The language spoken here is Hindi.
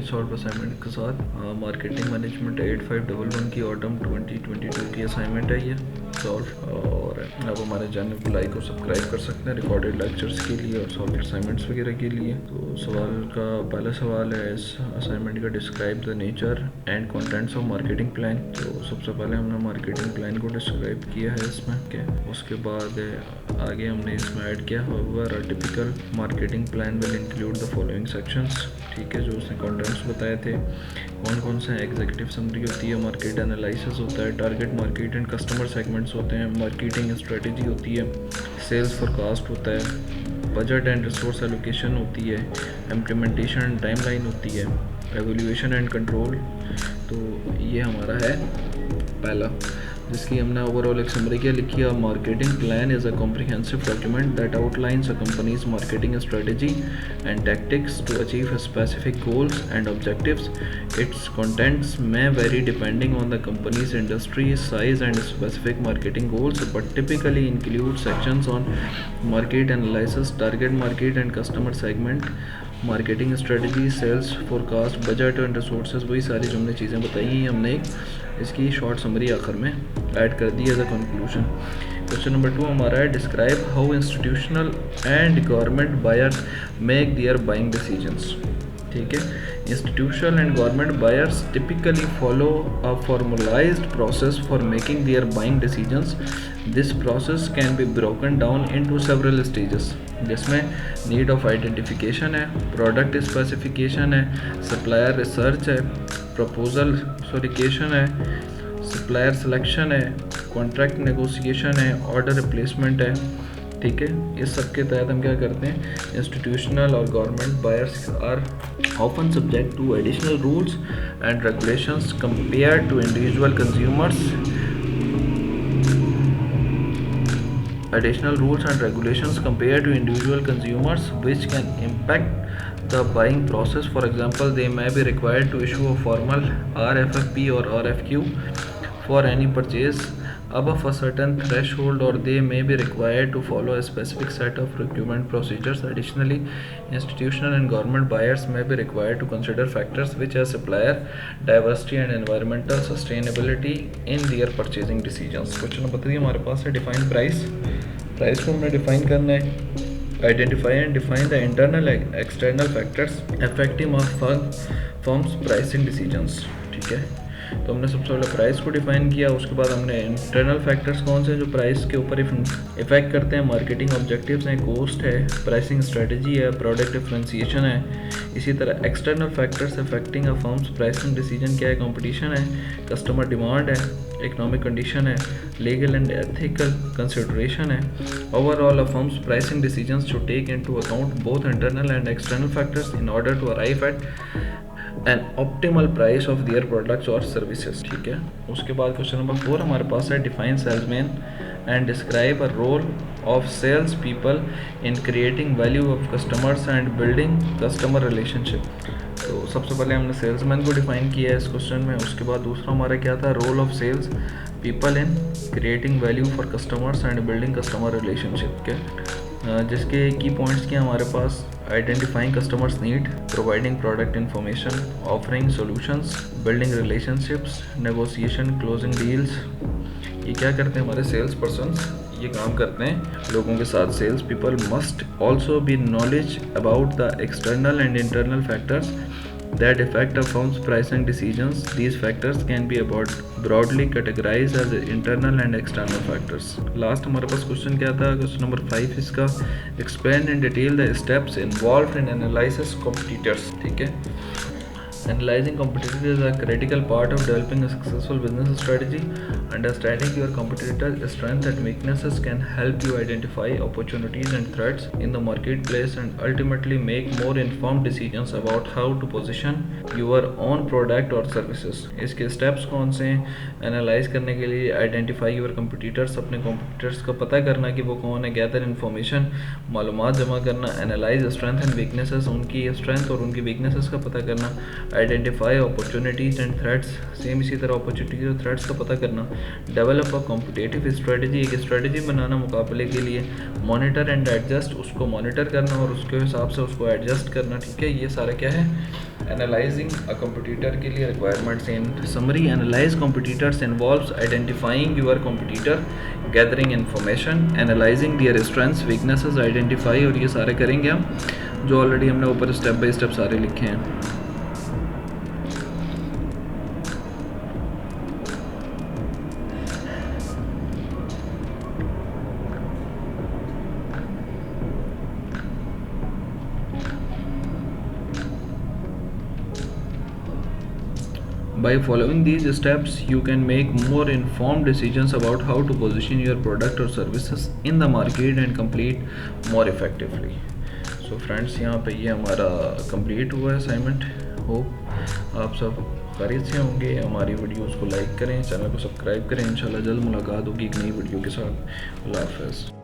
शॉर्ट असाइनमेंट के साथ। मार्केटिंग मैनेजमेंट 8511 की ऑटम 2022 की असाइनमेंट है ये सॉल्व। और आप हमारे चैनल को लाइक और सब्सक्राइब कर सकते हैं रिकॉर्डेड लेक्चर्स के लिए और सॉल्व असाइनमेंट्स वगैरह के लिए। तो सवाल का पहला सवाल है इस असाइनमेंट का, describe the nature and contents of marketing plan. तो सबसे पहले हमने मार्केटिंग प्लान को डिस्क्राइब किया है इसमें के। उसके बाद आगे हमने इसमें ऐड किया होगा typical marketing plan will include the following sections. ठीक है, जो उसने कंटेंट्स बताए थे कौन कौन से। एग्जीक्यूटिव समरी होती है, मार्केट एनालिसिस होता है, target market and customer segments होते हैं, मार्केटिंग स्ट्रेटजी होती है, सेल्स फोरकास्ट होता है, बजट एंड रिसोर्स एलोकेशन होती है, इम्प्लीमेंटेशन एंड टाइमलाइन होती है, एवेल्यूएशन एंड कंट्रोल। तो ये हमारा है पहला, जिसकी हमने ओवरऑल एक समरी क्या लिखी है। Marketing plan is a comprehensive document that outlines a company's marketing strategy and tactics to achieve specific goals and objectives. Its contents may vary depending on the company's industry, size and specific marketing goals, but typically include sections on market analysis, target market and customer segment, marketing strategy, sales forecast, budget and resources. वही सारी जो हमने चीज़ें बताई हैं हमने एक इसकी शॉर्ट समरी आखिर में ऐड कर दी as a conclusion. Question number 2 हमारा है, describe how institutional and government buyers make their buying decisions. ठीक है, institutional and government buyers typically follow a formalized process for making their buying decisions. This process can be broken down into several stages, जिसमें need of identification है, product specification है, supplier research है, proposal solicitation है, supplier selection है, contract negotiation है, order replacement है। ठीक है, इस सब के तहत हम क्या करते हैं, इंस्टीट्यूशनल और government buyers are often subject to additional rules and regulations compare to individual consumers. Additional rules and regulations compared to individual consumers which can impact the buying process. For example, they may be required to issue a formal RFP or RFQ for any purchase above a certain threshold, or they may be required to follow a specific set of procurement procedures. Additionally, institutional and government buyers may be required to consider factors which are supplier diversity and environmental sustainability in their purchasing decisions. Question number 3 हमारे पास है, डिफाइन प्राइस। प्राइस को हमने डिफाइन करना है, identify and define the internal external factors affecting firms pricing decisions. ठीक है, तो हमने सबसे पहले प्राइस को डिफाइन किया, उसके बाद हमने इंटरनल फैक्टर्स कौन से जो प्राइस के ऊपर इफेक्ट करते हैं, मार्केटिंग ऑब्जेक्टिव्स हैं, कॉस्ट है, प्राइसिंग स्ट्रेटजी है, प्रोडक्ट डिफरेंशिएशन है। इसी तरह एक्सटर्नल फैक्टर्स अफेक्टिंग अ फर्म्स प्राइसिंग डिसीजन क्या है, कंपटीशन है, कस्टमर डिमांड है, इकोनॉमिक कंडीशन है, लीगल एंड एथिकल कंसिडरेशन है। Overall a firms pricing decisions should take into account both internal and external factors in order to arrive at an optimal price of their products or services। ठीक है, उसके बाद क्वेश्चन नंबर 4 हमारे पास है, define salesman and describe a role of sales people in creating value of customers and building customer relationship. तो सबसे पहले हमने सेल्समैन को डिफाइन किया है इस क्वेश्चन में। उसके बाद दूसरा हमारा क्या था, role of sales people in creating value for customers and building customer relationship के, जिसके की पॉइंट्स क्या हमारे पास, identifying customers need, providing product information, offering solutions, building relationships, negotiation, closing deals. ये क्या करते हैं हमारे सेल्स पर्सन्स, ये काम करते हैं लोगों के साथ। Sales people must also be knowledge about the external and internal factors that affect a firm's pricing decisions. These factors can be broadly categorized as internal and external factors. Last हमारे पास क्वेश्चन क्या था, क्वेश्चन नंबर 5 इसका, explain in detail the steps involved in analysis competitors। ठीक है, analyzing competitors is a critical part of developing a successful business strategy. Understanding your competitor's strengths and weaknesses can help you identify opportunities and threats in the marketplace and ultimately make more informed decisions about how to position your own product or services। इसके steps कौन से हैं, एनालाइज करने के लिए आइडेंटिफाई योर कंपटीटर्स, अपने कंपटीटर्स का पता करना कि वो कौन है, गैदर इन्फॉर्मेशन, मालूमात जमा करना, एनालाइज स्ट्रेंथ एंड वीकनेसेस, उनकी स्ट्रेंथ और उनकी वीकनेसेस का पता करना, identify opportunities and threats, same इसी तरह अपॉर्चुनिटीज और थ्रेट्स का पता करना। डेवलप अ कॉम्पिटिटिव स्ट्रेटजी, एक स्ट्रेटजी बनाना मुकाबले के लिए। मॉनिटर एंड एडजस्ट, उसको मॉनिटर करना और उसके हिसाब से उसको एडजस्ट करना, ठीक है। ये सारा क्या है, एनालाइजिंग अ कंपटीटर के लिए requirements. In summary, analyse competitors involves identifying your competitor, gathering information, analysing their strengths weaknesses, identify, और ये सारे करेंगे हम जो ऑलरेडी हमने ऊपर स्टेप बाय स्टेप सारे लिखे हैं। By following these steps, you can make more informed decisions about how to position your product or services in the market and complete more effectively. So friends, यहाँ पे ये हमारा कंप्लीट हुआ है असाइनमेंट। होप आप सब खैरियत से होंगे। हमारी वीडियोस को लाइक करें, चैनल को सब्सक्राइब करें। इंशाल्लाह जल्द मुलाकात होगी एक नई वीडियो के साथ। अल्लाह हाफ़िज़।